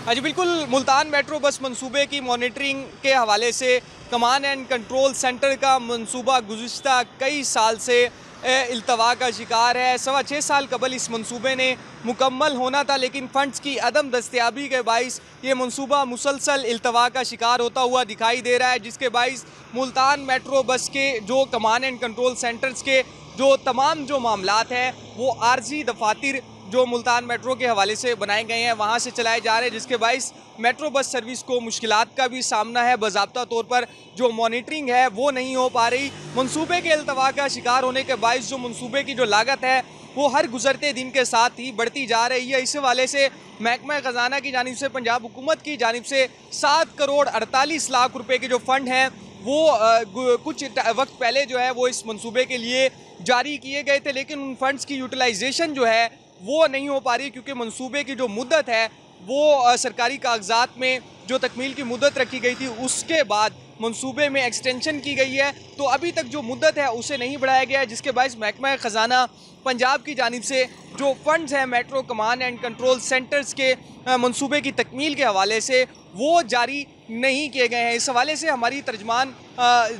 हाँ जी बिल्कुल, Multan metro bus मंसूबे की मॉनिटरिंग के हवाले से कमांड एंड कंट्रोल सेंटर का मंसूबा गुज़िश्ता कई साल से इल्तवा का शिकार है। 6.25 साल कबल इस मंसूबे ने मुकम्मल होना था, लेकिन फ़ंड्स की अदम दस्तयाबी के बाइस ये मंसूबा मुसलसल इल्तवा का शिकार होता हुआ दिखाई दे रहा है, जिसके बाइस मुल्तान मेट्रो बस के जो कमांड एंड कंट्रोल सेंटर्स के जो तमाम जो मामलात हैं वो आर्जी दफातर जो मुल्तान मेट्रो के हवाले से बनाए गए हैं वहाँ से चलाए जा रहे हैं, जिसके बाइस मेट्रो बस सर्विस को मुश्किलात का भी सामना है। बाज़ाब्ता तौर पर जो मॉनिटरिंग है वो नहीं हो पा रही। मंसूबे के अल्तवा का शिकार होने के बाइस जो मंसूबे की जो लागत है वो हर गुजरते दिन के साथ ही बढ़ती जा रही है। इस हवाले से महकमा ख़जाना की जानिब से, पंजाब हुकूमत की जानिब से 7 करोड़ 48 लाख रुपए के जो फ़ंड हैं वो कुछ वक्त पहले जो है वो इस मंसूबे के लिए जारी किए गए थे, लेकिन उन फंड्स की यूटिलाइजेशन जो है वो नहीं हो पा रही, क्योंकि मंसूबे की जो मुद्दत है वो सरकारी कागजात में जो तकमील की मुद्दत रखी गई थी उसके बाद मंसूबे में एक्सटेंशन की गई है, तो अभी तक जो मुद्दत है उसे नहीं बढ़ाया गया है, जिसके बायस महकमा ख़जाना पंजाब की जानिब से जो फंड्स हैं metro command and control centres के मंसूबे की तकमील के हवाले से वो जारी नहीं किए गए हैं। इस हवाले से हमारी तर्जमान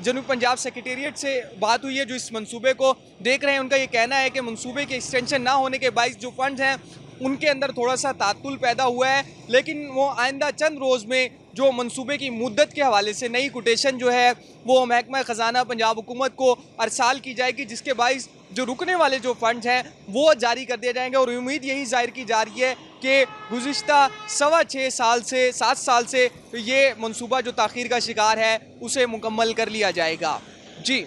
जनूब पंजाब सेक्रेटेरिएट से बात हुई है, जो इस मंसूबे को देख रहे हैं। उनका ये कहना है कि मंसूबे के एक्सटेंशन ना होने के बायस जो फंड्स हैं उनके अंदर थोड़ा सा तातुल पैदा हुआ है, लेकिन वो आइंदा चंद रोज़ में जो मंसूबे की मुद्दत के हवाले से नई कोटेशन जो है वो महकमा ख़जाना पंजाब हुकूमत को अरसाल की जाएगी, जिसके बायस जो रुकने वाले जो फंड्स हैं वो जारी कर दिए जाएंगे। और उम्मीद यही जाहिर की जा रही है कि गुज़िश्ता 7 साल से ये मंसूबा जो ताख़ीर का शिकार है उसे मुकम्मल कर लिया जाएगा। जी।